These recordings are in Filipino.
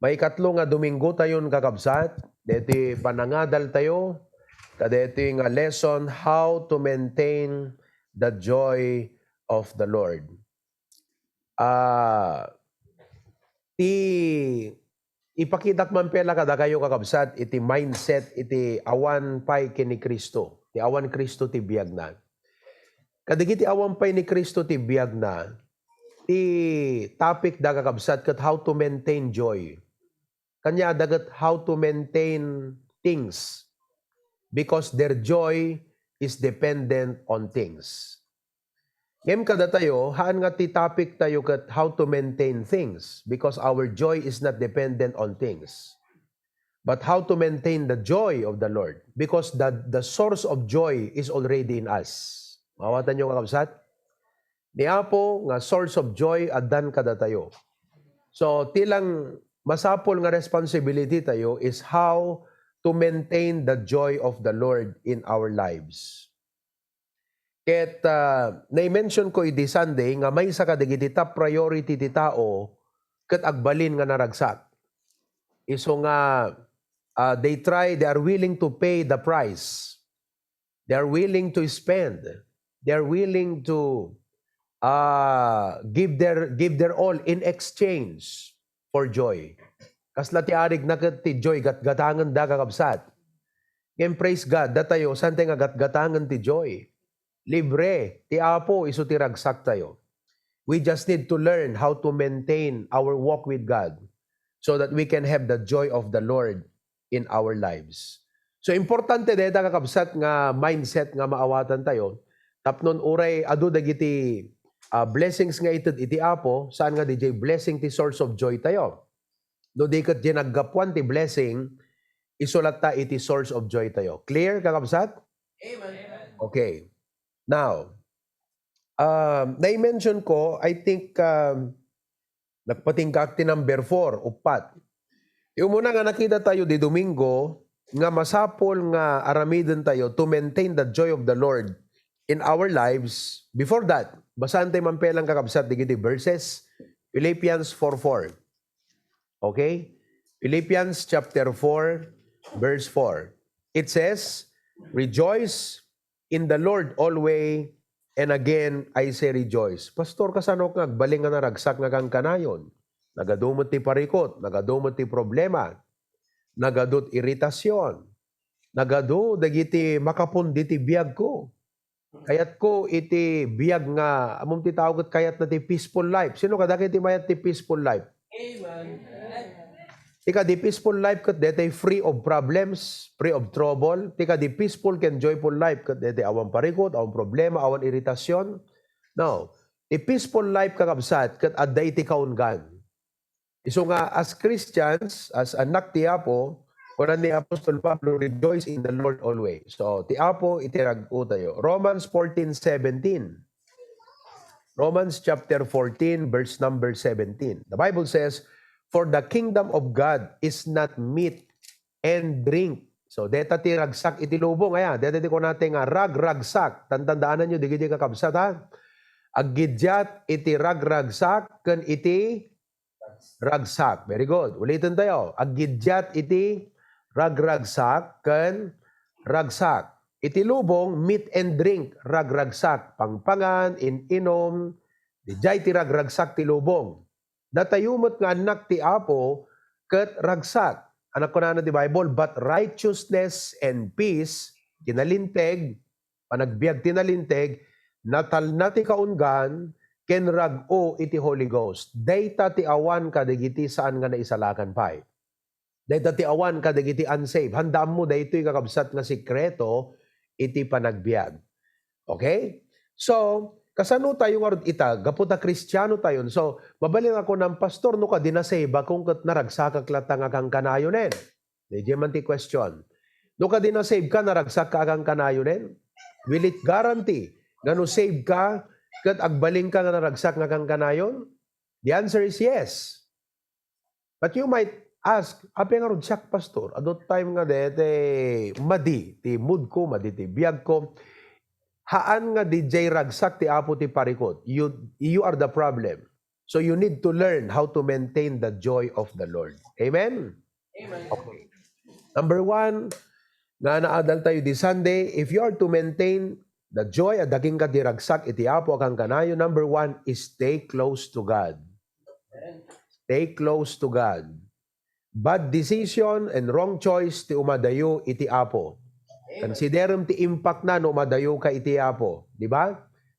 May ikatlo nga Domingo tayon kakabsat. Deti panangadal tayo. Kadeti nga lesson how to maintain the joy of the Lord. Ipakitak man pela kada kayo kakabsat iti mindset iti awan pay kini Kristo. Ti awan Kristo ti biyag na. Kadigiti awan pay ni Kristo ti biyag na. Ti topic da kakabsat kat how to maintain joy. Kanya dagat how to maintain things because their joy is dependent on things. Ngem kada tayo, haan nga ti topic tayo kat how to maintain things because our joy is not dependent on things. But how to maintain the joy of the Lord because the source of joy is already in us. Mawatan nyo kakabsat? Ni Apo nga source of joy adan kada tayo. So tilang masapol nga responsibility tayo is how to maintain the joy of the Lord in our lives. Ket na-mention ko iti Sunday nga may sa kadigiti top priority ti tao ket agbalin nga naragsak. Iso nga they are willing to pay the price. They are willing to spend. They are willing to give their all in exchange for joy. Kasla ti arig na ti joy gatgatangan da kakabsat. Ngayon praise God, datayo, saan tayo nga gatgatangan ti joy? Libre, ti Apo, iso ti ragsak tayo. We just need to learn how to maintain our walk with God so that we can have the joy of the Lord in our lives. So importante deta kakabsat nga mindset nga maawatan tayo. Tapnon uray adu dagiti blessings nga ited iti Apo, saan nga DJ blessing ti source of joy tayo. No di kat ginaggapuan ti blessing, isulat ta iti source of joy tayo. Clear kakabsat? Amen. Okay. Now, na-mention ko, I think nagpatingkak ti number 4, upat. Yung muna nga nakita tayo di Domingo, nga masapol nga aramidin tayo to maintain the joy of the Lord in our lives. Before that, basahan tayo mampelang kakabsat digiti verses, Philippians 4:4. Okay? Philippians chapter 4, verse 4. It says, rejoice in the Lord always, and again I say rejoice. Pastor, kasano nga agbaling nga naragsak nga kang kanayon? Nagadumot ti parikot, nagadumot ti problema, nagadot iritasyon, nagado dagiti makapundi ti biyag ko. Kayat ko iti biyag nga, amom ti tawag kayat na ti peaceful life. Sino kadaki ti mayat ti peaceful life? Amen. Tika di peaceful life kat dete free of problems, free of trouble. Tika di peaceful ken joyful life kat dete awan parikot, awan problema, awan iritasyon. No. Di peaceful life kakabsat kat adda iti kaungan. Iso nga as Christians, as anak ti Apo, kunan ni Apostol Pablo, rejoice in the Lord always. So ti Apo itirag-o tayo. Romans 14:17. Romans chapter 14 verse number 17. The Bible says, for the kingdom of God is not meat and drink. So, deta ti ragsak iti lubong. Ayan, deta ti ko natin nga ragsak. Tandaanan nyo, digiti kakabsat ha. Aggidyat iti ragsak ken iti ragsak. Very good. Ulitin tayo. Aggidyat iti ragsak ken ragsak. Iti lubong, meat and drink, ragsak. Pangpangan, inom, dijay ti ragsak ti lubong. Datayumot nga anak ti Apo ket ragsak. Anak ko na di Bible, but righteousness and peace, tinalinteg, panagbiag tinalinteg, natal na ti kaungan, ken rag-o iti Holy Ghost. Dayta ti awan kadigiti saan nga naisalakan pay. Dayta ti awan kadigiti unsaved. Handaan mo daytoy kakabsat nga sikreto iti panagbiag. Okay? So, kasano tayo nga ita, gaputa Kristiyano tayo. So, mabaling ako ng pastor, no ka dinaseba kung kat naragsak klatang akang kanayonen. Medyo man ti question. No ka dinasave ka, naragsak ka akang kanayonen? Will it guarantee? Gano save ka, kat agbaling ka nga naragsak akang kanayon? The answer is yes. But you might ask, api nga rudsak, pastor, adot time nga dete, madi, ti mood ko, madi ti biyag ko, haan nga DJ ragsak ti Apo ti parikot. You are the problem. So you need to learn how to maintain the joy of the Lord. Amen? Amen. Okay. Number one, nga naadal tayo di Sunday, if you are to maintain the joy at daging ka diragsak iti apo kang kanayo, number one is stay close to God. Stay close to God. Bad decision and wrong choice ti umadayo iti apo. Considerum ti impact na no umadayo ka iti apo. Di ba?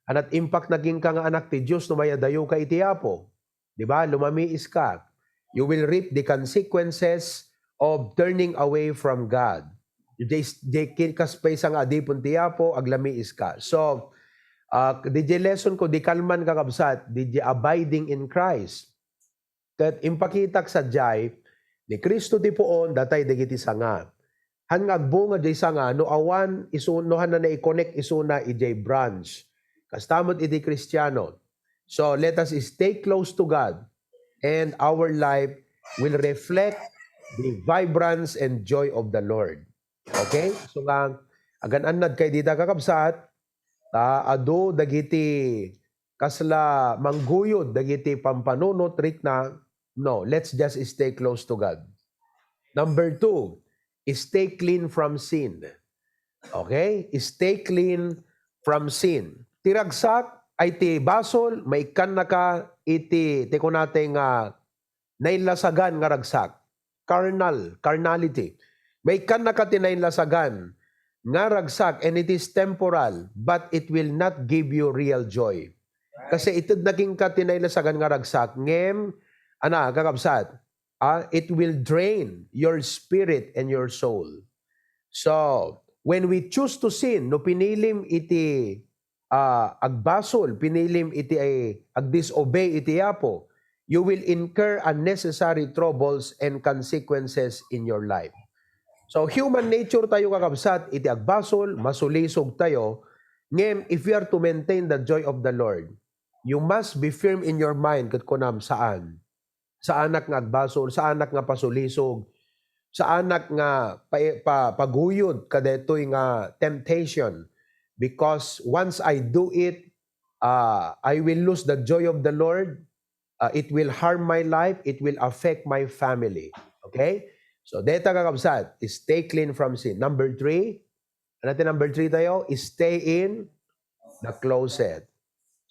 Anat impact naging ka nga anak ti Diyos no mayadayo ka iti apo. Di ba? Lumamiis ka. You will reap the consequences of turning away from God. Di kaspay sa nga adipon ti apo, aglamiis ka. So, di lesson ko, di kalman kakabsat, di abiding in Christ. Kat impakitak sa jay, ni Kristo ti poon, datay dagiti sanga. Han nga agbunga jay sanga, no awan, isunohan na na-connect isuna ijay branch. Kastamot iti Kristiyano. So, let us stay close to God and our life will reflect the vibrance and joy of the Lord. Okay? So nga, agan-anad kay dita kakabsat, ado dagiti kasla mangguyod, dagiti pampanunot, na, no, let's just stay close to God. Number two, stay clean from sin. Okay? Stay clean from sin. Tiragsak ay ti basol, maikan na ka iti, tiko natin nailasagan nga ragsak. Carnality. Maikan na ka ti nailasagan nga ragsak and it is temporal but it will not give you real joy. Kasi itid naging ka ti nailasagan nga ragsak, ngem, kakabsat, it will drain your spirit and your soul. So, when we choose to sin, no pinilim iti agbasol, pinilim iti agdisobey iti apo, you will incur unnecessary troubles and consequences in your life. So, human nature tayo kakabsat, iti agbasol, masulisog tayo, ngem, if you are to maintain the joy of the Lord, you must be firm in your mind kat kunam saan. Sa anak nga agbasol, sa anak nga pasulisog, sa anak nga paguyod kadetoy nga temptation. Because once I do it, I will lose the joy of the Lord. It will harm my life. It will affect my family. Okay? So, deta kakabsat, stay clean from sin. Number three, number three tayo, stay in the closet.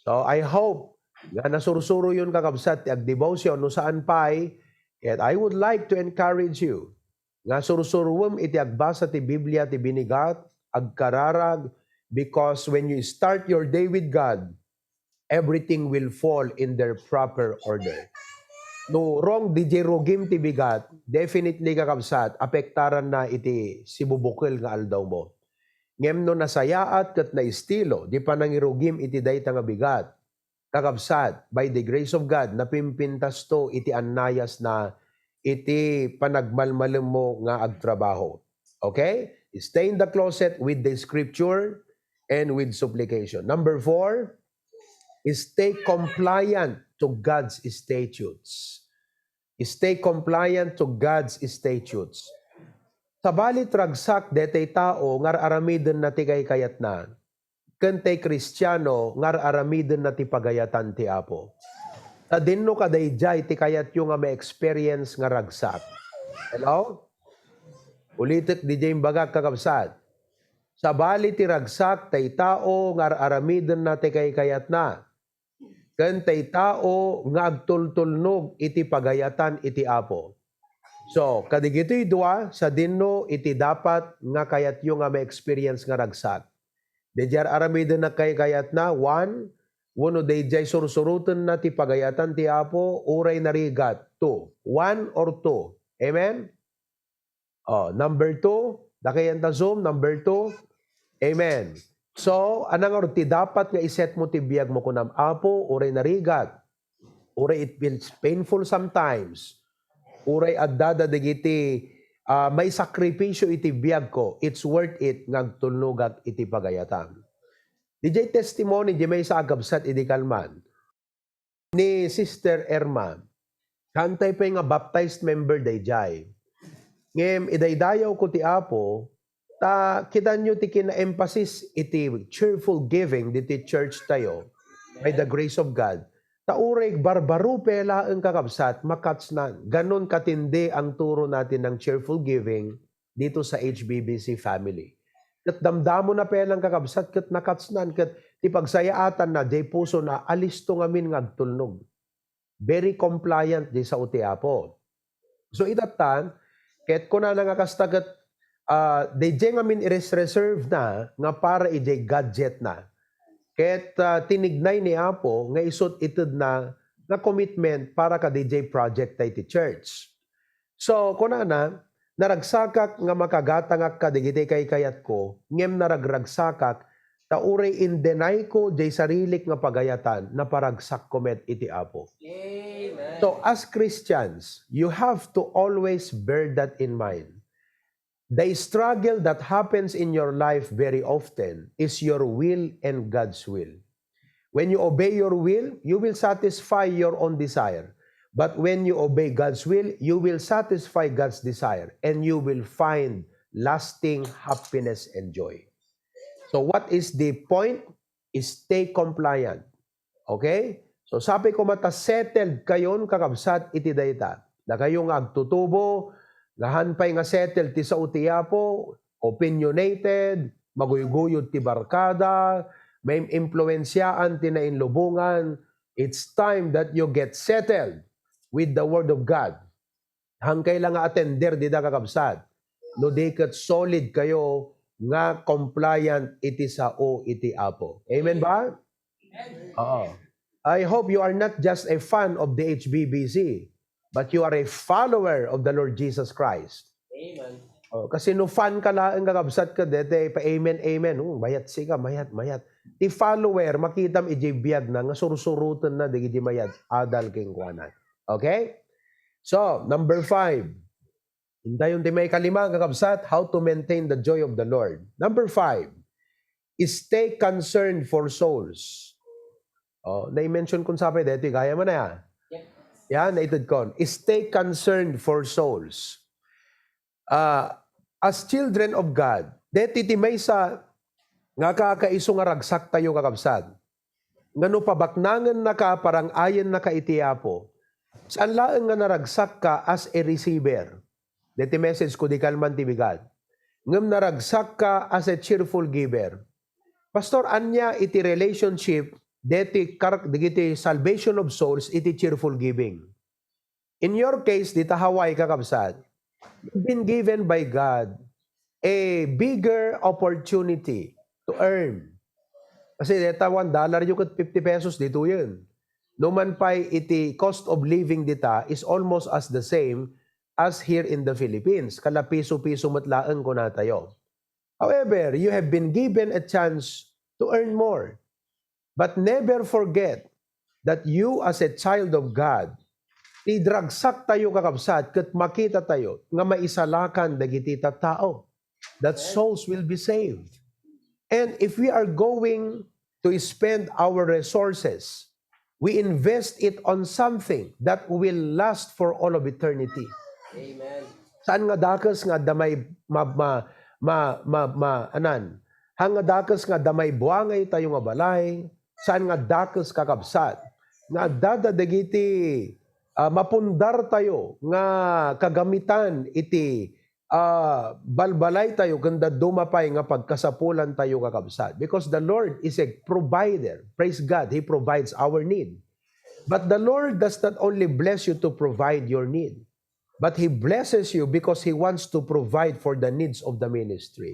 So, I hope nga nasursuro yun kakabsat, ag-devotion, no saan pa'y, and I would like to encourage you, nga sursuruwam iti agbasa ti Biblia ti binigat, agkararag, because when you start your day with God, everything will fall in their proper order. No wrong DJ rogim ti bigat, definitely kakabsat, apektaran na iti sibubukil nga aldaw mo. Ngem no nasayaat kat na estilo, di pa nangirugim iti dayta nga bigat. Kakabsat, by the grace of God, napimpintas to iti annayas na iti panagmalmalem mo nga agtrabaho. Okay? Stay in the closet with the scripture and with supplication. Number four, stay compliant to God's statutes. Stay compliant to God's statutes. Sabalit ragsak detay tao ngar aramiden na ti kayat na. Kentay Kristiyano ngar aramiden na ti pagayatan ti Apo. Ta dinno kadayjay ti kayat yung nga ma-experience nga ragsak. Hello? Ulitek di jay bagak kakabsat. Sabali ti ragsak tay tao ngar aramiden na ti kayat na. Kentay tao nga agtultulnog iti pagayatan iti Apo. So, kadigito'y dua sa dinno iti dapat nga kayat yung nga ma-experience nga ragsak. Dejar aramiden na kayat na, one, wano dayjay sursuruten na ti pagayatan ti Apo, uray narigat, two. One or two. Amen? Number two, dakayan ta Zoom, number two, amen. So, anang or ti dapat nga iset mo ti biyag mo kunam Apo, uray narigat, uray it feels painful sometimes, uray addada digiti may sakripisyo iti biyag ko, it's worth it ngagtulnugak iti pagayatan. DJ testimony di may sa agabsat iti kalman ni Sister Erma, kantay pa nga baptized member dayjay. Ngem idaydayaw ko ti Apo, kita nyo ti kina-emphasis iti cheerful giving diti church tayo by the grace of God. Taurig barbaro pela ang kakabsat, makatsnan. Ganon katindi ang turo natin ng cheerful giving dito sa HBBC family. Kat damdamo na pelang kakabsat, kat nakatsnan, kat ipagsayaatan na, jay puso na alisto ngamin ngagtulnog. Very compliant di sa utiapo. So itatan, ket ko na nangakastagat, di jay ngamin reserve na, nga para ijay gadget na. Ket tinignay ni Apo nga isot ited na commitment para ka DJ project tayo ti church. So kunana naragsakak nga makagatangak ka digiti kay kayat ko ngem naragragsakak ta uray indenay ko jay sarilik nga pagayatan na paragsak komet iti Apo. Amen. So as Christians, you have to always bear that in mind. The struggle that happens in your life very often is your will and God's will. When you obey your will, you will satisfy your own desire. But when you obey God's will, you will satisfy God's desire and you will find lasting happiness and joy. So what is the point? Is stay compliant. Okay? So sabi ko mata settled kayon kakabsat iti dayta. Na kayo nga agtutubo, gahanpay nga settled ti sa utiapo, opinionated, maguyuguyod ti barkada, may impluensyaan ti nainlubungan. It's time that you get settled with the Word of God. Hangkay lang nga attender di da kakabsat. No diket solid kayo nga compliant iti sa o iti apo. Amen ba? Oo. I hope you are not just a fan of the HBBC, but you are a follower of the Lord Jesus Christ. Amen. Kasi no fan ka lang kakabsat ka dete, pa amen, amen. Mayat siga, mayat. Ti follower, makitam ijibiyag na, nga sursurutan na, di mayat, adal king kwanan. Okay? So, number 5. Hintayon ti may kalima kakabsat, how to maintain the joy of the Lord. Number 5, is stay concerned for souls. Na-mention kung sabi dito, gaya mo na yan. Yep. Yan, naitid ko. Stay concerned for souls. As children of God, deti ti may sa nga kakaiso nga ragsak tayo kakabsat. Ngano pabaknangan na ka parang ayan na ka itiapo. Saan laeng nga naragsak ka as a receiver? Deti message ko di kalman ti bigat. Ngam naragsak ka as a cheerful giver. Pastor, anya iti relationship deti salvation of souls iti cheerful giving. In your case, dita Hawaii kakabsat, you've been given by God a bigger opportunity to earn. Kasi dita $1 yung kat 50 pesos dito yun. Numan pa'y iti cost of living dita is almost as the same as here in the Philippines. Kala piso-piso matlaan ko na tayo. However, you have been given a chance to earn more. But never forget that you as a child of God, idragsak tayo kakabsat kat makita tayo nga maisalakan dagiti tao, that souls will be saved. And if we are going to spend our resources, we invest it on something that will last for all of eternity. Amen. Saan nga dakas nga damay hanga dakas nga damay buangay tayo nga balay, saan nga dakas kakabsat, nga dadadagiti mapundar tayo nga kagamitan iti balbalay tayo ganda dumapay nga pagkasapulan tayo kakabsat. Because the Lord is a provider. Praise God, He provides our need. But the Lord does not only bless you to provide your need, but He blesses you because He wants to provide for the needs of the ministry.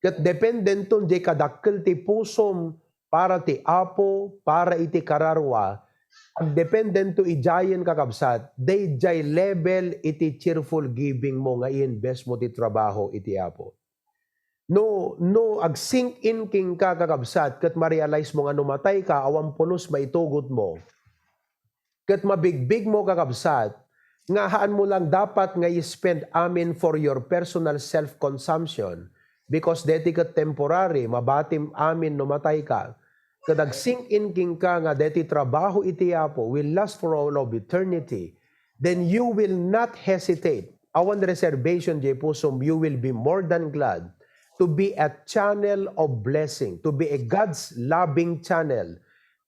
Kat dependenton di kadakkel ti pusom para ti apo, para iti kararwa, ang dependent to ijayan kakabsat, they jay level iti cheerful giving mo nga i-invest mo ti trabaho iti apo. No, ag sink in king ka kakabsat, kat ma-realize mo nga numatay ka, awang punos maitugot mo. Kat mabigbig mo kakabsat, nga haan mo lang dapat nga i-spend amin for your personal self-consumption, because deti kat temporary, mabatim amin numatay ka. Kadag sink in king ka nga deti trabaho iti apo will last for all of eternity, then you will not hesitate. Awan reservation jay pusom, you will be more than glad to be a channel of blessing, to be a God's loving channel.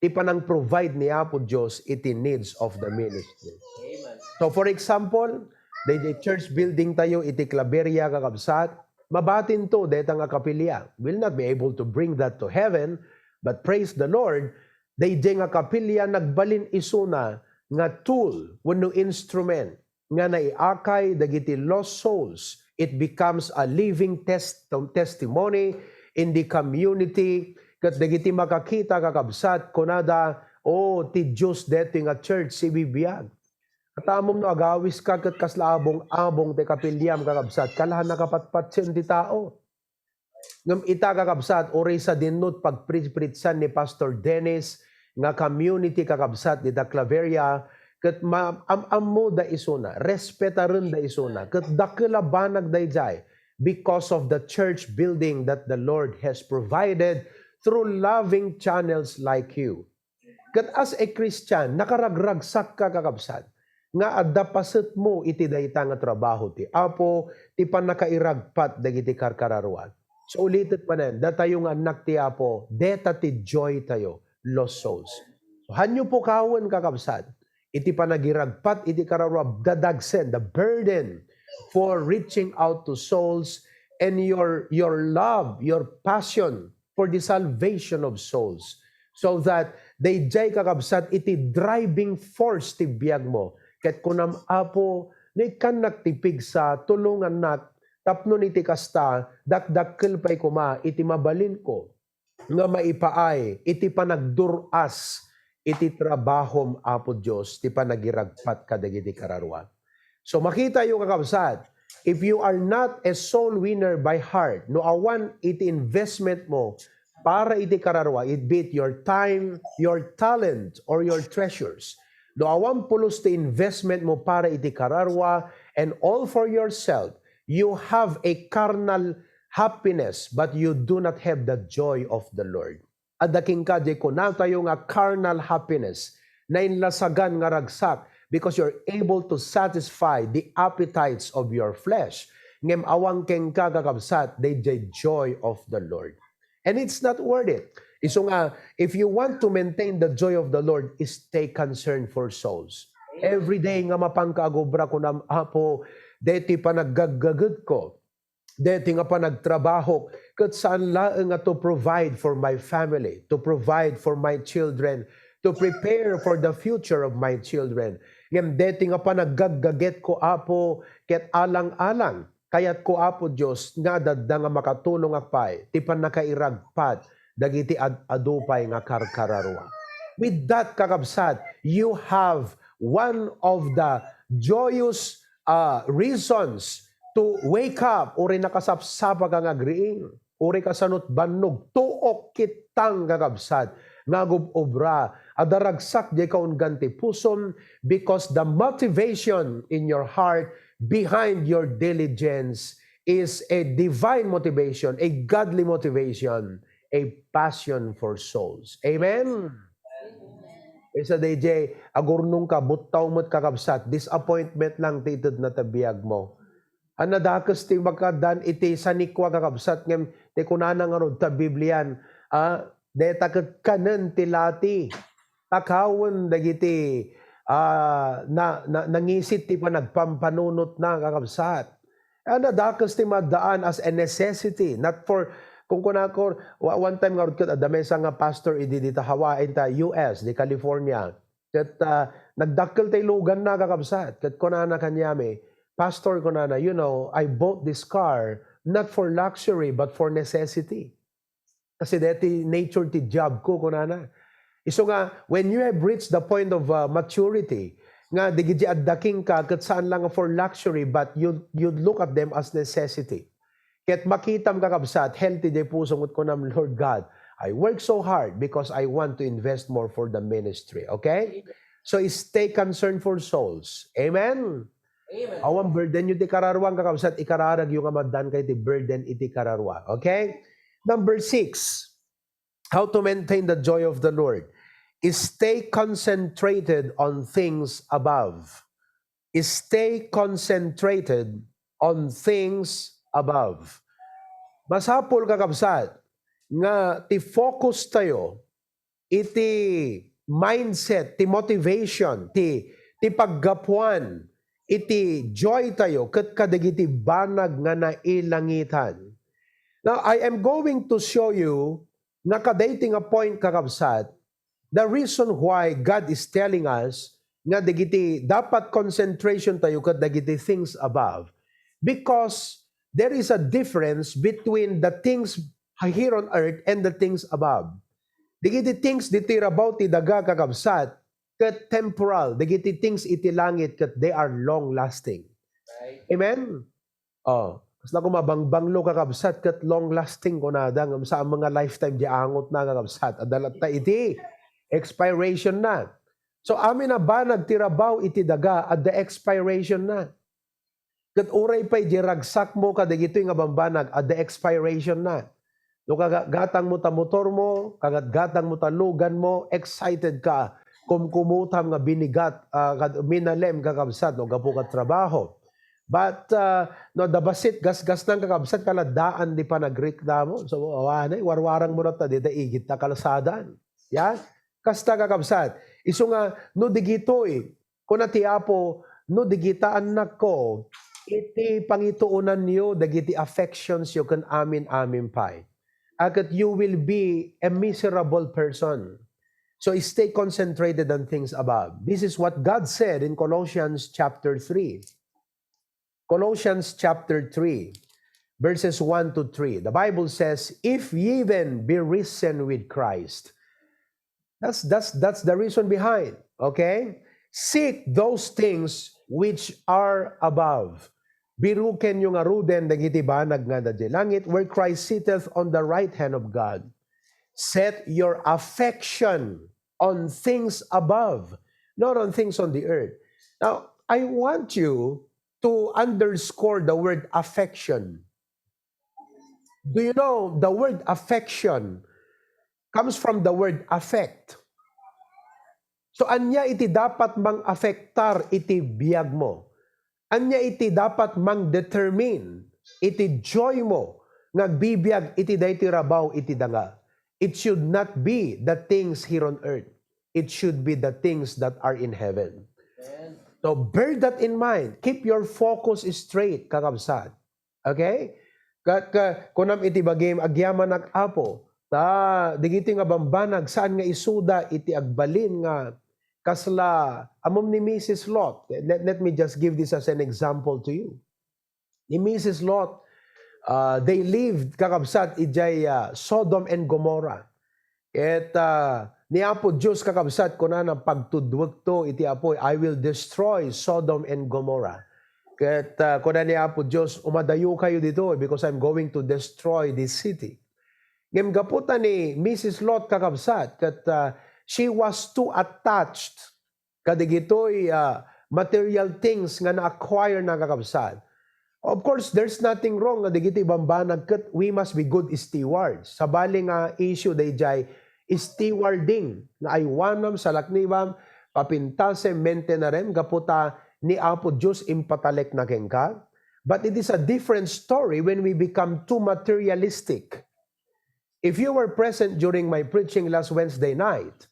ti panang provide ni Apo Diyos iti needs of the ministry. Amen. So for example, the church building tayo iti Claveria kakabsat, mabatin to deta nga kapilya. Will not be able to bring that to heaven, but praise the Lord, they nga kapilya nagbalin isuna nga tool, wenno instrument nga naiakay dagiti lost souls. It becomes a living testimony in the community. Kat dagiti makakita kakabsat kunada, ti Diyos deto nga church si bibiyag. Katamom no agawis ka kat kaslabong te kapilyam kakabsat kalahan nakapatpatsin di tao. Ngam ita kakabsat oray sa dinut pagpritsan ni Pastor Dennis nga community kakabsat di da Claveria kat mo da isuna, respetaron da isuna, kat dakila banag da ijay because of the church building that the Lord has provided through loving channels like you. Kat as a Christian, nakaragragsak ka kakabsat, nga adapaset mo iti dayta nga trabaho ti Apo, ti panakairagpat dagiti karkararuan. So ulitit pa nen, datayo nga anak ti Apo, deta ti joy tayo, lost souls. So hanyo po kawan kakabsat, iti panagiragpat iti kararwa dadagsen, the burden for reaching out to souls and your love, your passion for the salvation of souls. So that they jay kakabsat iti driving force ti biyag mo. Ket kunam Apo, ni kan nagtipig sa tulungan nak, tapno iti kasta, dakdakkel pa'y kuma, iti mabalin ko, nga maipaay, iti panagduras, iti trabahom Apo Diyos, ti panagiragpat kadagiti kararwa. So makita yung kakabsat, if you are not a soul winner by heart, no awan iti investment mo, para iti kararwa, it be it your time, your talent, or your treasures. No awan pulos ti investment mo para iti kararwa, and all for yourself, you have a carnal happiness, but you do not have the joy of the Lord. Adaking ka, di ko na tayo nga carnal happiness, na inlasagan nga ragsak, because you're able to satisfy the appetites of your flesh. Ngem awang keng ka kakabsat, the joy of the Lord. And it's not worth it. Iso nga, if you want to maintain the joy of the Lord, is take concern for souls. Every day nga mapangkaagobra ko na, Apo, deti pa naggagagad ko, deti nga pa nagtrabaho, kat saan laeng nga to provide for my family, to provide for my children, to prepare for the future of my children. Ngem deti nga pa naggagaget ko, Apo, ket alang-alang, kayat ko Apo Diyos, nga dadda nga makatulong akpay, ti pan nakairagpat, dagiti adupay nga karkararwa. With that kakabsat, you have one of the joyous reasons to wake up, uri nakasapsapa kang agriing, uri kasanot bannog, tuok kitang kakabsat, ngagub obra, adaragsak di kaun ganti pusom, because the motivation in your heart behind your diligence is a divine motivation, a godly motivation, a passion for souls. Amen? Isa DJ, agurnong ka, butaw mo't kakabsat, disappointment lang titid na tabiyag mo. Anadakas ti makadan iti sanikwa kakabsat ngem ti kunana nga rod ta Biblian, deta ket kanen ti lati. Takawon dagiti nangisit ti panagpampanunot na kakabsat. Anadakas ti madaan as a necessity, not for kung kunako, one time nga rod adamesa nga pastor idi dita Hawaii ta US, di California. Ket nagdakkel tay lugan na kakabsat. Ket kunana kanyame, Pastor kunana, you know, I bought this car not for luxury but for necessity. Kasi deti nature ti job ko kunana. Iso nga, when you have reached the point of maturity, nga digiti addaking ka ket saan lang for luxury but you look at them as necessity. Ket makitam kakabsat, healthy de puso ngut ko nam, Lord God, I work so hard because I want to invest more for the ministry. Okay? So stay concerned for souls. Amen? Amen. Awan burden yung ti kararwang kakabsat, ikararag yung amadan kay ti burden iti kararwa. Okay? Number 6, how to maintain the joy of the Lord is stay concentrated on things above. Stay concentrated on things above. Masapol kakabsat, nga ti focus tayo iti mindset, ti motivation, ti paggapuan, iti joy tayo, ket kadagiti banag nga nailangitan. Now, I am going to show you nga kadating a point kakabsat, the reason why God is telling us nga dagiti dapat concentration tayo ket dagiti things above. Because there is a difference between the things here on earth and the things above. Dagiti things diti rabaw ti daga kakabsat ket temporal, dagiti things iti langit ket they are long lasting. Right. Amen. Oh, kasla ko mabangbanglo kakabsat ket long lasting ko nada ngam sa mga lifetime di angot na kakabsat adalat ta iti expiration na. So amin na ba nagtirabaw iti daga at the expiration na. Ket uray pay di ragsak mo kadagitoy nga bambanag at the expiration na. No kagatang mo ta motor mo, kagatgatang mo ta lugan mo, excited ka kumkumutam nga binigat minalem kakabsat no gapu ka trabaho. But no dabasit gasgas nang kakabsat kaladaan di pa nagreklamo. So awanay warwarang mo na ta di igit ta kalsadan. Yan. Kasta kakabsat. Isu nga no digitoy kuna ti Apo no digita anak ko iti pangituunan niyo dagiti affections yo ken amin pay. Agad you will be a miserable person. So stay concentrated on things above. This is what God said in Colossians chapter 3. Colossians chapter 3, verses 1 to 3. The Bible says, if ye then be risen with Christ. That's the reason behind. Okay? Seek those things which are above. Biruken yung aruden dagiti banag nga dadya langit, where Christ sitteth on the right hand of God. Set your affection on things above, not on things on the earth. Now, I want you to underscore the word affection. Do you know the word affection comes from the word affect? So anya iti dapat mang-affectar iti biyag mo. Anya iti dapat mang-determine iti joy mo nagbibiyag iti dayti rabaw iti danga. It should not be the things here on earth. It should be the things that are in heaven. Amen. So bear that in mind. Keep your focus straight, kakabsat. Okay? Kunam iti bagim agyaman ak Apo. Digiti nga bambanag saan nga isuda iti agbalin nga kasla amom ni Mrs. Lot. Let me just give this as an example to you. Ni Mrs. Lot, they lived kakabsat ijay Sodom and Gomorrah. Et ni Apo Diyos kakabsat ko na ng pagtudwag to iti Apo, I will destroy Sodom and Gomorrah. Ket kuna ni Apo Diyos, umadayo kayo dito because I'm going to destroy this city. Ngem gaputan ni Mrs. Lot kakabsat ket she was too attached kadigitoy material things nga na-acquire na kakabsat. Of course, there's nothing wrong nga digiti bambanag ket we must be good stewards. Sabali nga issue dayjay stewarding nga aywanam salaknibam papintase maintenarem gaputa ni Apo Diyos impatalek na kengka. But it is a different story when we become too materialistic. If you were present during my preaching last Wednesday night,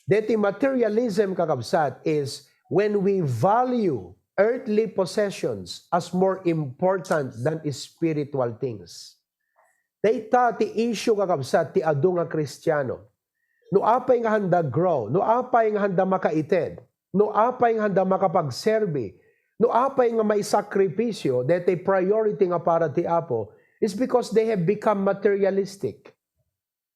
that the materialism kakabsat is when we value earthly possessions as more important than spiritual things. Dayta ti issue kakabsat ti adu nga Kristiyano. No apay nga handa grow, no apay nga handa makaited, no apay nga handa makapagserbi, no apay nga may sakripisyo, that a priority nga para ti Apo is because they have become materialistic.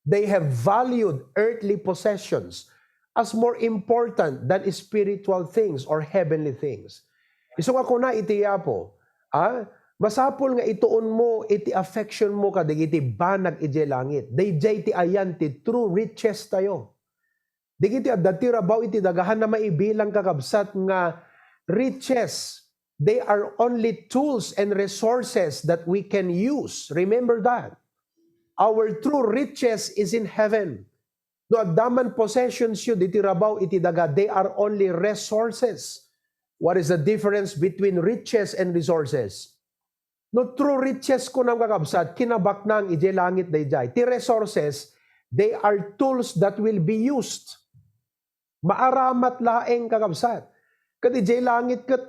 They have valued earthly possessions as more important than spiritual things or heavenly things. Iso nga kuna iti Apo, masapol nga ituon mo iti affection mo kadig iti banag iti langit. Dayjay ti ayan ti true riches tayo. Digiti adda ti rabaw iti dagahan na maibilang kakabsat nga riches. They are only tools and resources that we can use. Remember that. Our true riches is in heaven. No agdaman possessions yun iti rabaw iti daga, they are only resources. What is the difference between riches and resources? No true riches ko nang kakabsat, kinabak nang ije langit dayjay. Ti resources, They are tools that will be used. Maaramat laeng kakabsat. Kat ijay langit kat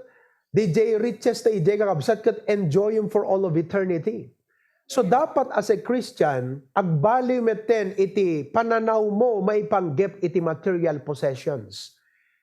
DJ riches na ijay kakabsat kat enjoy him for all of eternity. So dapat as a Christian, agbali meten iti pananaw mo may panggep iti material possessions.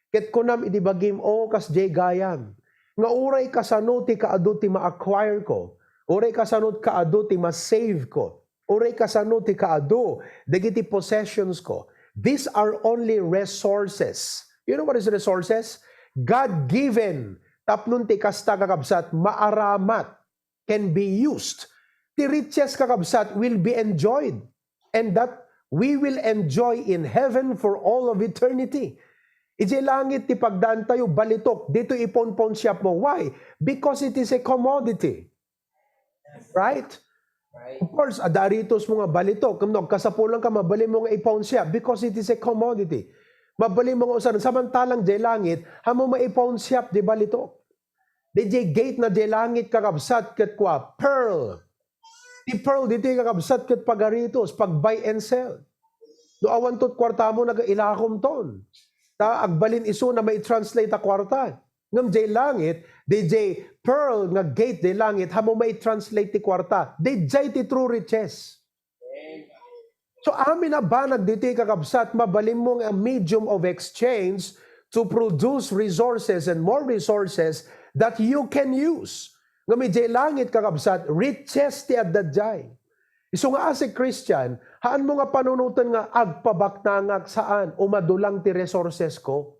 Ket kunam iti bagim kas jay gayam. Nga uray kasano ti kaadu ti ma-acquire ko. Uray kasano kaadu ti ma-save ko. Uray kasano ti kaadu dagiti possessions ko. These are only resources. You know what is resources? God-given. Tapnon ti kasta kakabsat, maaramat, can be used. The riches kakabsat will be enjoyed. And that we will enjoy in heaven for all of eternity. Ije langit ti pagdaan tayo balitok, dito ipon-pon shop mo. Why? Because it is a commodity. Right? Of course, adaritos mo nga balitok. Kung kasapulang ka, mabali mo nga ipon shop because it is a commodity. Mabali mo nga usaran. Samantalang di langit, hamo maipon shop di balitok. Di gate na di langit kakabsat kat kwa pearl. Di pearl dito kakabsat kat pagaritos, pag buy and sell. Do awan tot kwarta mo nag-ilakom ton. Ta agbalin iso na may translate a kwarta. Ngam jay langit, DJ pearl nga gate di langit, hamo may translate ti kwarta. DJ ti true riches. So amin na banag dito kakabsat, mabalim mong a medium of exchange to produce resources and more resources that you can use. Ngam jay langit kakabsat, riches ti addadjay. So nga as a Christian, haan mo nga panunutan nga agpabaknangag saan umadulang ti resources ko.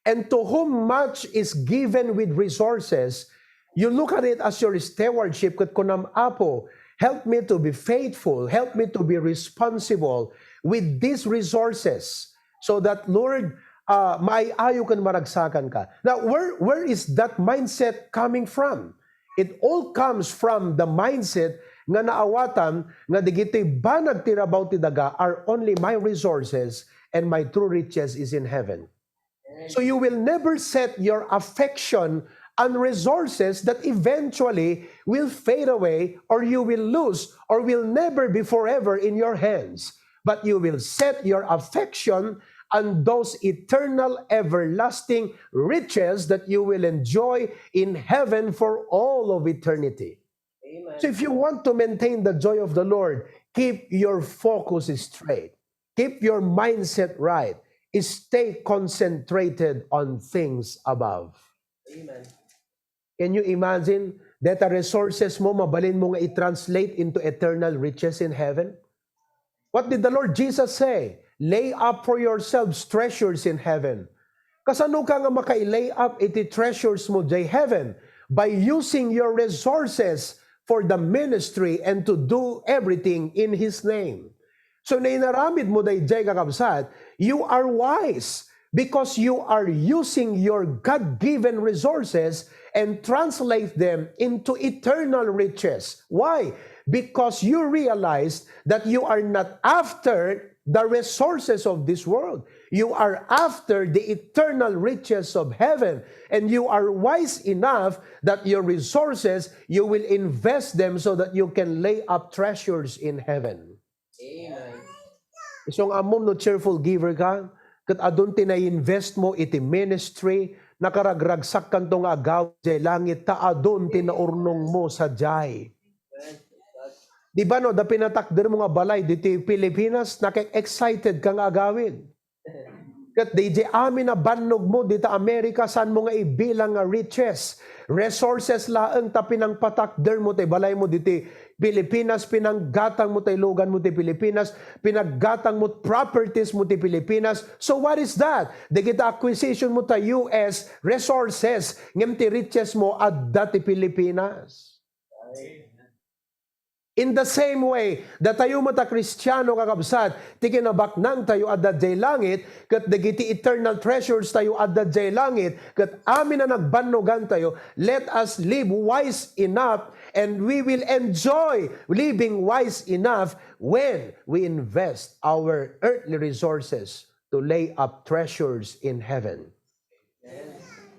And to whom much is given with resources, you look at it as your stewardship. Kat kunam apo, help me to be faithful, help me to be responsible with these resources so that, Lord, maayo kan maragsakan ka. Now, where is that mindset coming from? It all comes from the mindset nga naawatan nga digitoy banag tirabaw ti daga are only my resources and my true riches is in heaven. So you will never set your affection on resources that eventually will fade away or you will lose or will never be forever in your hands. But you will set your affection on those eternal, everlasting riches that you will enjoy in heaven for all of eternity. Amen. So if you want to maintain the joy of the Lord, keep your focus straight. Keep your mindset right. Stay concentrated on things above. Amen. Can you imagine that the resources mo, mabalin mo nga i-translate into eternal riches in heaven? What did the Lord Jesus say? Lay up for yourselves treasures in heaven. Kasano ka nga maka-lay up iti treasures mo jay heaven? By using your resources for the ministry and to do everything in His name. So nainaramid mo day jay kakabsat, you are wise because you are using your God-given resources and translate them into eternal riches. Why? Because you realize that you are not after the resources of this world. You are after the eternal riches of heaven. And you are wise enough that your resources, you will invest them so that you can lay up treasures in heaven. Amen. Isong amom no cheerful giver ka, kat adun tina-invest mo iti ministry, nakaragragsak kanto nga agaw jay langit, ta adun tinaurnong mo sa jay. Di ba no, da pinatakder mo nga balay dito Pilipinas, nakek-excited kang agawin. Kat DJ amin na bannog mo dito Amerika, saan mo nga ibilang nga riches, resources laeng ta pinangpatakder mo tay balay mo dito Pilipinas, pinanggatang mo tay lugan mo ti Pilipinas, pinaggatang mo properties mo ti Pilipinas. So what is that? Digita acquisition mo ta US resources, ngem ti riches mo adda ti Pilipinas. In the same way, da tayo mata Kristiyano kakabsat, ti kinabaknang tayo adda jay langit, kat dagiti eternal treasures tayo adda jay langit, kat amin na nagbannogan tayo, let us live wise enough, and we will enjoy living wise enough when we invest our earthly resources to lay up treasures in heaven.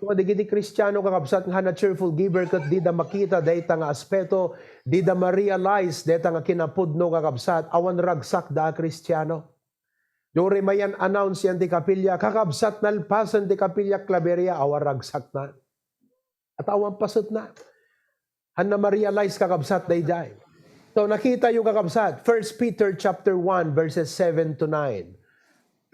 Kung di Kristiyano kakabsat nga na cheerful giver kat di da makita dayta nga aspeto, di da ma-realize dayta nga kinapudno kakabsat, awan ragsak da Kristiyano. Dore mayan announce yan ti kapilya, kakabsat nalpasan ti kapilya klaberya, awan ragsak na. At awan pasot na. Han na ma-realize kakabsat dayjay. So nakita yung kakabsat, 1 Peter chapter 1 verses 7 to 9.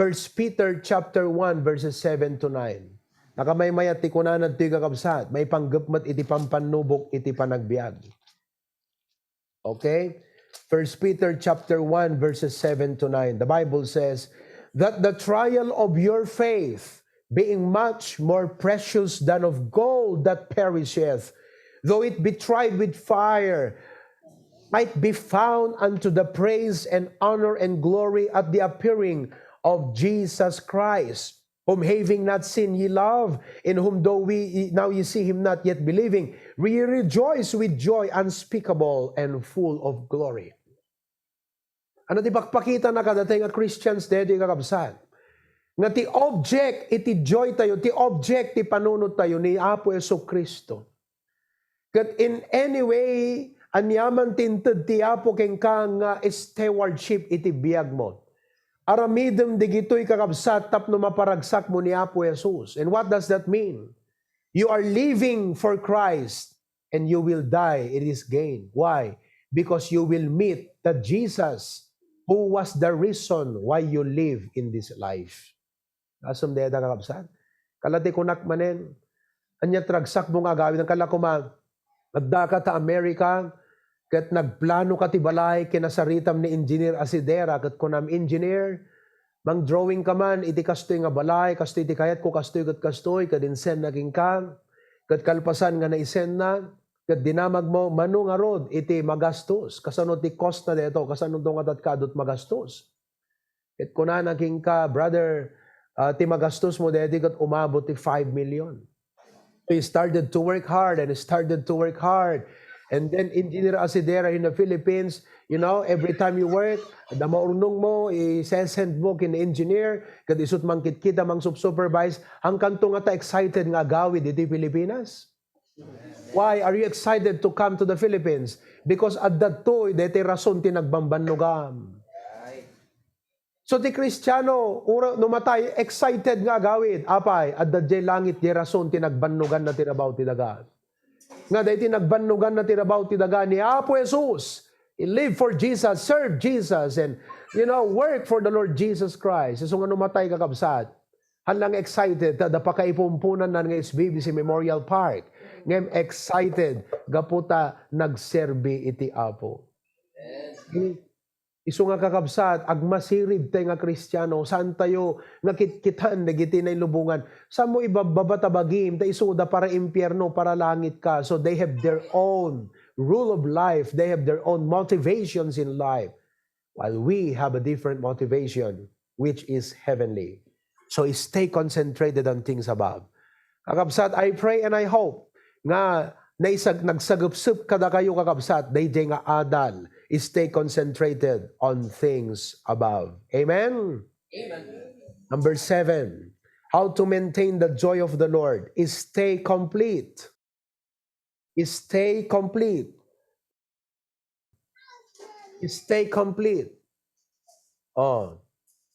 1 Peter chapter 1 verses 7 to 9. Nakamay-mayat ti kunanan ti kakabsat, may panggapmat iti pampanubok iti panagbiag. Okay? 1 Peter chapter 1 verses 7 to 9. The Bible says, that the trial of your faith, being much more precious than of gold that perisheth, though it be tried with fire, might be found unto the praise and honor and glory at the appearing of Jesus Christ, whom having not seen ye love, in whom though we now ye see him not yet believing, we rejoice with joy unspeakable and full of glory. Ano ti pakpakita na kadatay nga Christians dedi kakabsat? Nga ti object iti joy tayo, ti object ti panunod tayo ni Apo Yesu Kristo. Kat in any way, anyaman tinted ti Apo keng kang stewardship iti biyag mo. Aramidem digito'y kakabsat tapno maparagsak mo ni Apo Jesus. And what does that mean? You are living for Christ and you will die. It is gain. Why? Because you will meet the Jesus who was the reason why you live in this life. Asam deda kakabsat. Kalati kunak manen. Anya tragsak mo nga gawin. Ang kalakuma, nagdaka ta Amerika, kat nagplano ka ti balay, kinasaritam ni Engineer Asidera, kat kunam engineer, mang drawing ka man, iti kastoy nga balay, kastoy iti kayat ko, kastoy kat kastoy, kat insen naging ka, kat kalpasan nga na isen na, kat dinamag mo, manu nga rod, iti magastos, kasano ti cost na dito, kasano itong kadot magastos. Kat kuna naging ka, brother, ti magastos mo dito, kat umabot ti 5 million. So he started to work hard, and And then Engineer Asidera in the Philippines, you know, every time you work, da maurnong mo, i-send mo kin engineer, kad isut mang kita mang supervise, hanggang to nga ta excited nga gawid iti Pilipinas. Why are you excited to come to the Philippines? Because at that toy, deti rason ti nagbambanugam. So ti Kristiyano, numatay, excited nga gawid. Apay, at that jay langit, di rason ti nagbannugan na tinabaw ti dagat. Nga dahil tinagbannugan na tinabaw ti daga ni Apo Jesus. Live for Jesus, serve Jesus, and work for the Lord Jesus Christ. So nga numatay kakabsat, hanlang excited, da pakaipumpunan na ng HBBC Memorial Park. Ngem excited, gaputa nagserbi iti Apo. Isu nga kakabsat, agmasirib tayo nga Kristiyano, saan tayo nakitkitan, nagiti na lubungan. Saan mo ibabatabagim, tayo isuda para impyerno, para langit ka. So they have their own rule of life. They have their own motivations in life. While we have a different motivation, which is heavenly. So stay concentrated on things above. Kakabsat, I pray and I hope nga nagsagupsup kada kayo kakabsat, dayjay nga adal, stay concentrated on things above. Amen? Amen. Number 7, how to maintain the joy of the Lord is stay complete. Stay complete. Stay complete. Oh.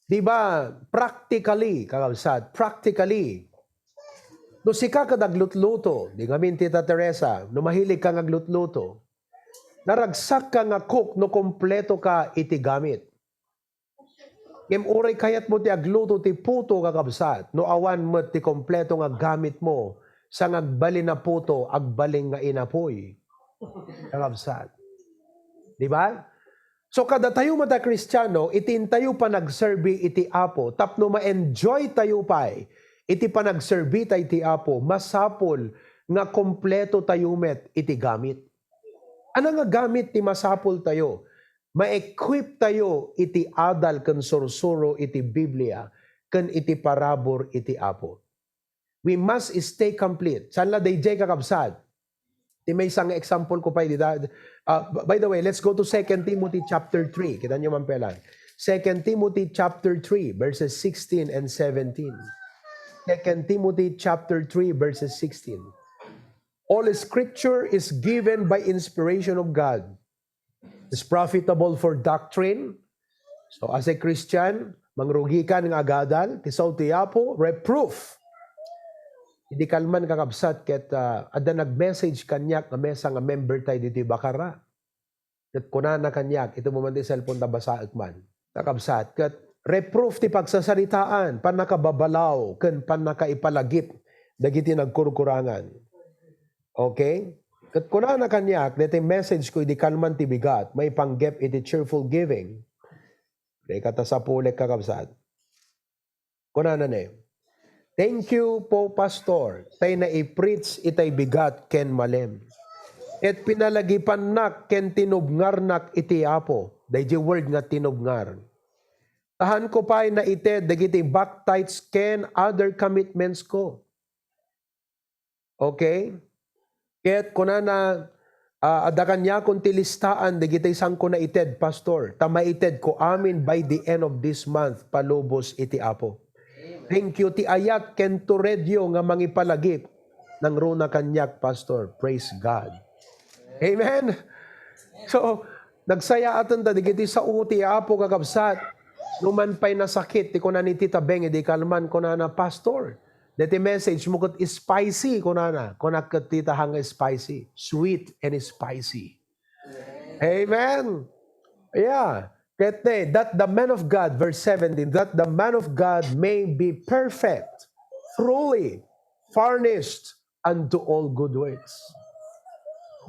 Diba, practically, kakabsat, practically, no si ka kadaglut-luto, di ngamin Tita Teresa, no mahilig ka ngaglut-luto, naragsak ka nga cook no kompleto ka iti gamit. Ngem uray kayat mo ti agluto ti puto kakabsat, no awan mo ti kompleto nga gamit mo, sa ngagbali na puto, agbaling nga inapoy. Kakabsat. Di ba? So kada tayo mata Kristiyano, itin tayo pa nagserbi iti Apo, tapno ma-enjoy tayo pa iti panagserbi tayo iti Apo, masapol nga kompleto tayo met iti gamit. Ano nga gamit ti masapol tayo? Ma-equip tayo iti adal ken sursuro iti Biblia ken iti parabor iti Apo. We must stay complete. Saan la day kakabsat? Di may isang example ko pa. By the way, let's go to 2 Timothy chapter 3. Kita nyo mampelan. 2 Timothy chapter 3, verses 16 and 17. 2 Timothy chapter 3 verses 16. All scripture is given by inspiration of God. It's profitable for doctrine. So as a Christian, mangrugi ka ng agadal, tisaw tiyapo, reproof. Hindi kalman kakabsat ket ada nag-message kanyak nga mesa nga member tayo dito bakara. Ket kunana kanyak, ito mo man di cellphone ta basaek man. Kakabsat ket reproof ti pagsasaritaan, panakababalaw, ken panakaipalagip, dagiti nagkurkurangan. Okay? Ket kunana kanyak, dito message ko, di kalman ti bigat, may panggep iti cheerful giving. Di kata sa pulek kakabsat. Kunana na thank you po, Pastor. Tay na i-preach itay bigat ken malem. Et pinalagipan nak ken tinubngar nak iti apo. Dayjay word nga tinubngar. Tahan ko pa'y na ited dagiti baptites ken other commitments ko. Okay? Ket kunana adakan niya kung tilistaan dagiti sang ko na ited, Pastor. Tamaited ko amin by the end of this month palubos iti apo. Thank you ti ayat ken to radio nga mangipalagip ng runa kanyak, Pastor. Praise God. Amen. So, nagsaya atan da digiti sa uti apo kakabsat. Numan pa'y nasakit ti kunan ni Tita Beng di kalman kunana, Pastor. Deti message mo ket spicy kunana. Kunak ket tita hanga spicy, sweet and spicy. Amen. Yeah. Kete, that the man of God, verse 17, that the man of God may be perfect, truly furnished unto all good works.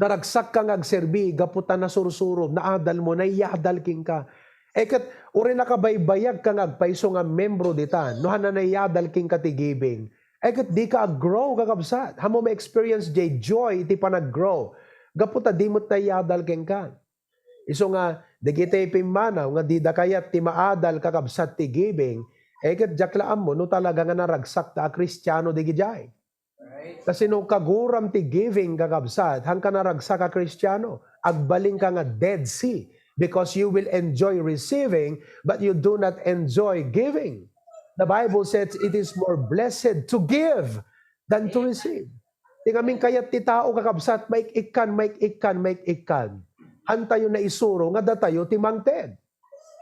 Naragsak kang agserbi, gaputan na sursuro, naadal mo, naiyadal king ka. Eket, uri nakabaybayag kang agpaiso nga membro dita, no na naiyadal king katigibing. Eket, di ka ag-grow kakabsat. Hamo ma-experience jay joy, iti pa nag-grow. Gaputa, di mo't naiyadal king ka. Iso nga, digitay pimanaw, nga di da kayat ti maadal kakabsat ti giving, eket jaklaan mo, no talaga nga naragsak ta Kristiyano di gijay. Kasi no kaguram ti giving kakabsat, hang ka naragsak ka Kristiyano, agbaling ka nga Dead Sea, because you will enjoy receiving, but you do not enjoy giving. The Bible says it is more blessed to give than to receive. Ti kaming kayat ti tao kakabsat, maik ikan. Hantayo na isuro nga datayo ti mangted.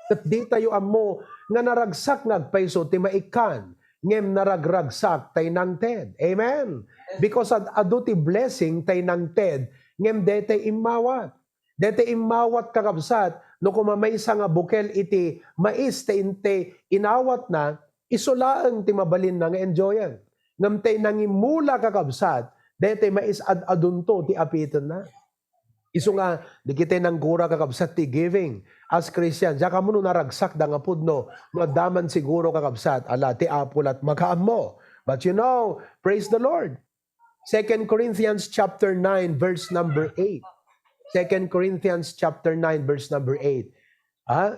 Ket di tayo ammo nga naragsak ngagpaiso ti maikan ngem naragragsak tay nangted. Amen. Because adu ti blessing tay nangted ngem dete imawat. Dete imawat kakabsat no kumamaysa nga bukel iti mais te inte inawat na isulaeng ti mabalin na nga enjoyan. Ngem tay nangimula kakabsat dete mais adunto ti apiton na. Iso nga, di kita nang gura kakabsat ti giving. As Christian, diya ka mo naragsak da nga pudno, madaman siguro kakabsat, ala ti apulat makaam mo. But you know, praise the Lord. 2 Corinthians chapter 9, verse number 8. 2 Corinthians chapter 9, verse number 8.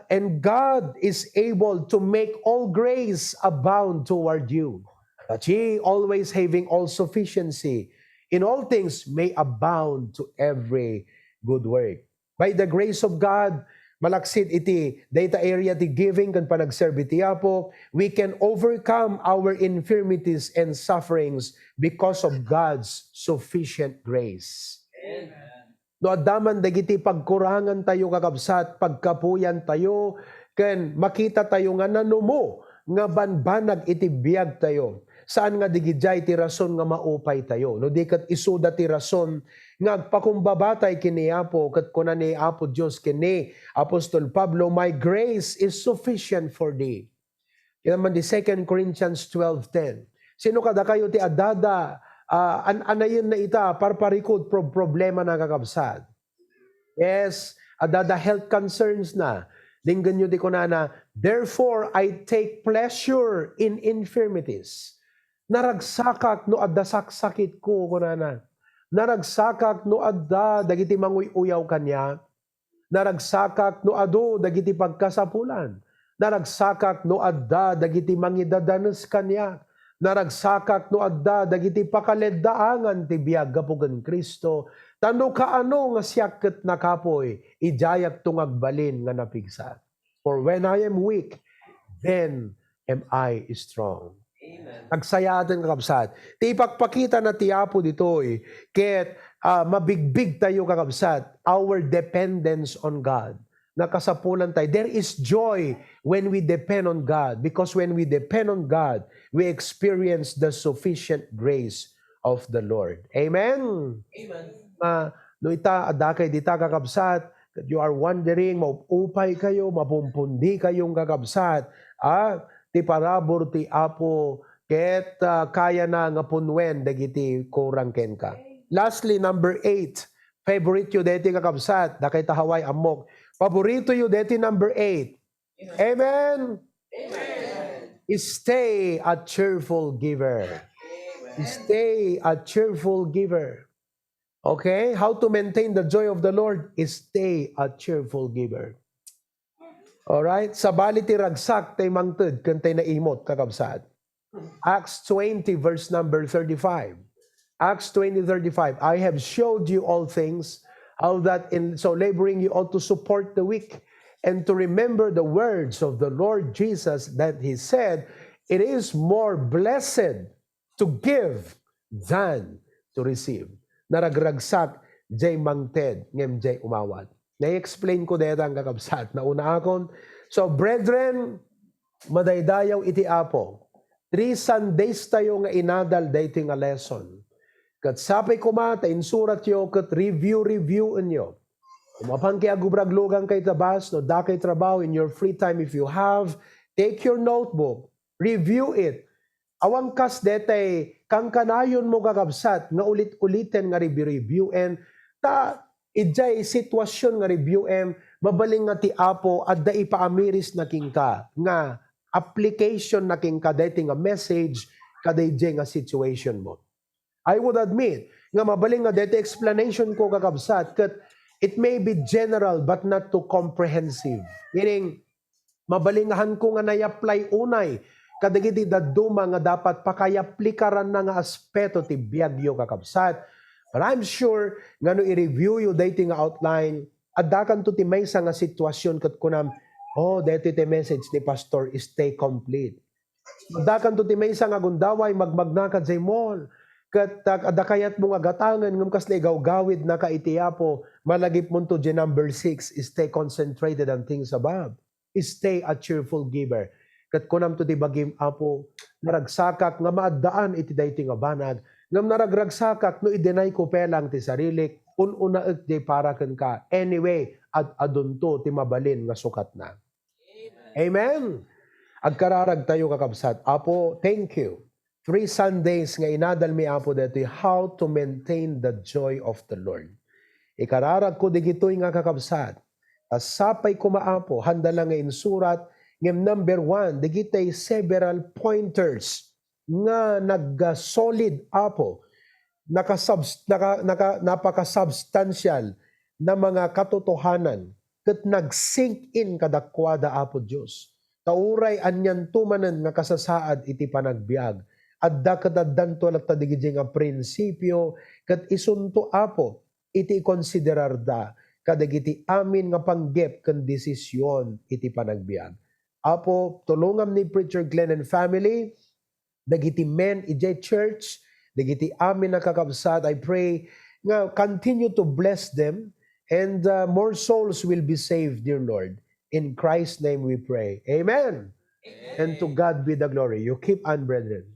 And God is able to make all grace abound toward you, that ye always having all sufficiency in all things may abound to every good work. By the grace of God, malaksid iti data area ti giving kan panagserbi ti Apo, we can overcome our infirmities and sufferings because of God's sufficient grace. Amen. No adaman dagiti pagkurangan tayo kakabsat, pagkapuyan tayo, ken makita tayo nga nanumo, nga banbanag iti biyag tayo. Saan nga digidjay ti rason nga maupay tayo. No di kat isuda ti rason nga agpakumbabatay kini Apo kat kunan ni Apo Dios kini Apostol Pablo, my grace is sufficient for thee. Kaya man di 2 Corinthians 12:10. Sino kada kayo ti adada anayon na ita parparikod problema na kakabsat. Yes, adada health concerns na. Dinggan nyo di kunana, therefore I take pleasure in infirmities. Naragsakak no adda saksakit ko kunana. Naragsakak no adda dagiti manguy-uyaw kanya. Naragsakak no adu dagiti pagkasapulan. Naragsakak no adda dagiti mangidadanes kanya. Naragsakak no adda dagiti pakaleddaangan ti biag gapugan Kristo. Tano kaano nga siyaket na kapoy ijayak tungagbalin nga napigsat. For when I am weak, then am I strong. Amen. Agsayaten kakabsat. Ti ipagpakita na ti Apo ditoy, ket mabigbig tayo kakabsat, our dependence on God. Nakasapulan tayo. There is joy when we depend on God, because when we depend on God, we experience the sufficient grace of the Lord. Amen? Amen. No ita, adakay dita kakabsat, that you are wondering, maupay kayo, mapumpundi kayong kakabsat, ti parabor ti Apo, ket kaya na nga punwen, dagiti kurang ken ka. Lastly, number 8, favorite yu deti kakabsat, dakay tahaway amok, paborito yu deti number 8. Amen? Amen. Stay a cheerful giver. Stay a cheerful giver. Okay? How to maintain the joy of the Lord is stay a cheerful giver. Alright? Sabali ti ragsak tay mangted ken tay naimot kakabsat. Acts 20 verse number 35. Acts 20:35. I have showed you all things, how that in so laboring you ought to support the weak, and to remember the words of the Lord Jesus, that he said, it is more blessed to give than to receive. Naragragsak jay mangted ngem jay umawat. Na-explain ko dito ang kakabsat na una akon. So brethren, madaydayaw iti Apo. 3 Sundays tayo nga inadal dating a lesson. Kat sapay kumata, insurat yo, kat review nyo. Umapan kaya gubraglugang kay tabas, no dakay trabaho in your free time if you have, take your notebook, review it. Awang kas detay, kang kanayon mo kakabsat, nga ulit-ulitin nga review and ta, ijay sitwasyon nga review mabaling nga ti Apo, at da ipaamiris na king ka, nga application na king ka, dating nga message, kaday nga situation mo. I would admit, nga mabaling nga dete explanation ko kakabsat, kat it may be general but not too comprehensive. Meaning, mabalingahan ko nga na-apply unay, kadagiti daduma nga dapat pakayaplikaran na nga aspeto ti biyagyo kakabsat. But I'm sure, nga no i-review you dating nga outline, adakan to ti maysa nga sitwasyon kat kunam, dete ti message ni Pastor is stay complete. Adakan to ti maysa nga gundaway magmagnakad sa mall. Kat adakayat mo nga gatangan ngam kasla gawgawid na ka iti Apo, malagip mo to number 6, stay concentrated on things above. Stay a cheerful giver. Kat kunam to ti bagim Apo, naragsakak nga maadaan iti dayti nga banag, ngam naragragsakak no i-deny ko pelang ti sarilik, ununa di para ken ka. Anyway, adunto ti mabalin nga sukat na. Amen. Agkararag tayo kakabsat. Apo, thank you. 3 Sundays nga inadal mi Apo dito how to maintain the joy of the Lord. Ikararag ko digitoy nga kakabsat. Sapay ko maapo, handa lang nga insurat, ngem number 1, digitay several pointers nga nag-solid Apo, napaka-substantial na mga katotohanan ket nag-sink in kadakwada Apo Dios. Tauray anyan tumanen nga kasasaad iti panagbiag. Adda kadaddan to latta digiti nga prinsipyo ket isunto Apo iti konsiderar da kadagiti amin nga panggep ken desisyon iti panagbiag. Apo, tulungam ni Preacher Glenn and family, dagiti men ijay church, dagiti amin na kakabsat, I pray nga continue to bless them and more souls will be saved, dear Lord. In Christ's name we pray. Amen. And to God be the glory. You keep on, brethren.